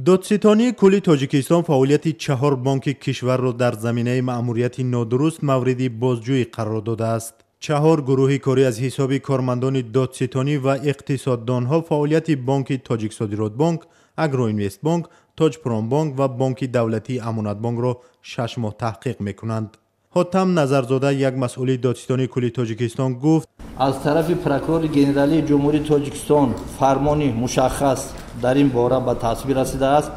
دادستانی کل تاجیکستان فعالیت 4 بانک کشور را در زمینه مأموریت نادرست مورد بازجویی قرار داده است. 4 گروه کاری از حساب کارمندان دادستانی و اقتصاددانها فعالیت بانک تاجیک صادرات بانک، اگرو اینوست بانک، تاج پرام بانک و بانک دولتی امانت بانک را 6 ماه تحقیق میکنند. حاتم نظرزاده یک مسئول دادستانی کل تاجیکستان گفت از طرف پروکورور گنرالی جمهوری تاجیکستان فرمانی مشخص در این باره به تصویب رسیده است.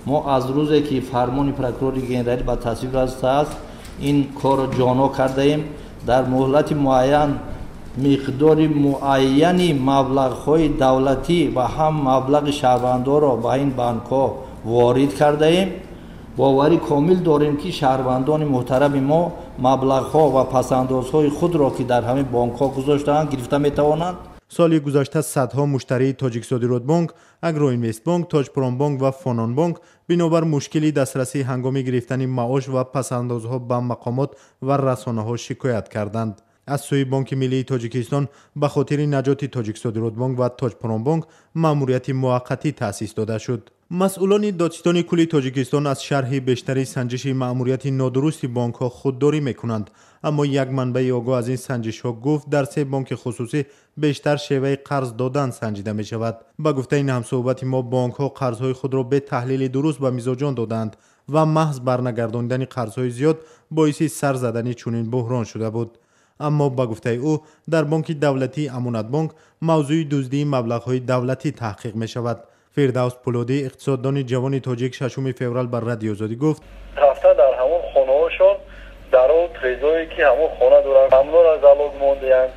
ما از روزی که فرمان پروکورور گنرالی به تصویب رسیده است این کار را جانا کرده ایم. در مهلت معین مقدار معینی مبلغ‌های دولتی و هم مبلغ شهروندان را به این بانک‌ها وارد کرده ایم. باوری کامل داریم که شهروندان محترم ما مبلغ‌ها و پس‌اندازهای خود را که در همین بانک‌ها گذاشته‌اند گرفته می‌توانند. سال گذشته صدها مشتری تاجیک صادرات بانک، اگرو اینوست بانک، تاج پرام بانک و فانان بانک بنابر مشکلی دسترسی هنگام گرفتن معاش و پس‌اندازها به مقامات و رسانه‌ها شکایت کردند. از سوی بانک ملی تاجیکستان به خاطر نجات تاجیک صادرات بانک و تاج پرام بانک مأموریت موقتی تأسیس داده شد. مسئولان دادستانی کل تاجیکستان از شرح بیشتری سنجش مأموریت نادرست بانک ها خودداری میکنند، اما یک منبع آگاه از این سنجش ها گفت در 3 بانک خصوصی بیشتر شیوه قرض دادن سنجیده می شود. با گفته این همصحبت ما بانک ها قرض های خود را به تحلیل درست به میزاجان دادند و محض برنگرداندن قرض های زیاد باعث سر زدن چنین بحران شده بود. اما با گفته او در بانک دولتی امانت بانک موضوع دزدی مبلغ‌های دولتی تحقیق می شود. فردوس پولادی اقتصاددان جوان تاجیک 6 فوریه بر رادیو آزادی گفت رفتن در همون خانه‌هاشون در اون تریزایی که همون خانه دارن ممنون از زالوگ مونده‌اند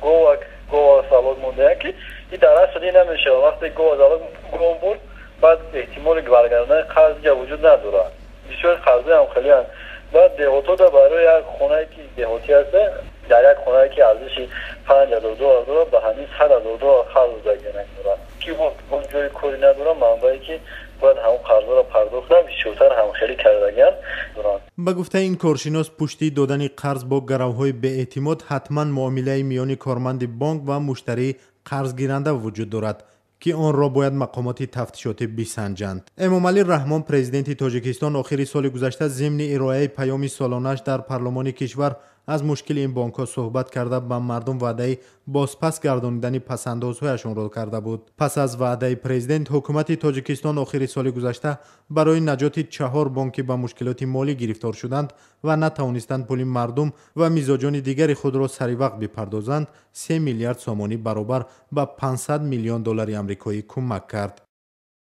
گو زالوگ مونده‌اند که این در اصل نمیشه. وقتی گو زالوگ گم بود بعد احتمال برگرداندن قرض وجود نداره. بسیار قرض هم خیلی هست. بعد دهاتا برای یک خانه که دهاتی هست در یک خانه که ارزش 5000 دلار به همین 100000 دلار قرض دادن دارن که اون جای کاری ندارن منبعی که باید همون قرض را پرداخت کنن بیشتر هم خیلی کردگان دارن. با گفته این کارشناس پشتی دادن قرض با گروهای به اعتماد حتما معامله میان کارمند بانک و مشتری قرض گیرنده وجود دارد که آن را باید مقامات تفتیشاتی بسنجند. امامعلی رحمان پرزیدنت تاجیکستان آخر سال گذشته ضمن ارائه پیام سالانش در پارلمان کشور از مشکل این بانک ها صحبت کرده به مردم وعده بازپس گردانیدن پس‌اندازهایشان را کرده بود. پس از وعده پرزیدنت حکومت تاجیکستان آخر سال گذشته برای نجات 4 بانک به مشکلات مالی گرفتار شدند و نتوانستند پول مردم و میزاجان دیگر خود را سری وقت بپردازند 3 میلیارد سامانی برابر به 500 میلیون دلار آمریکایی کمک کرد.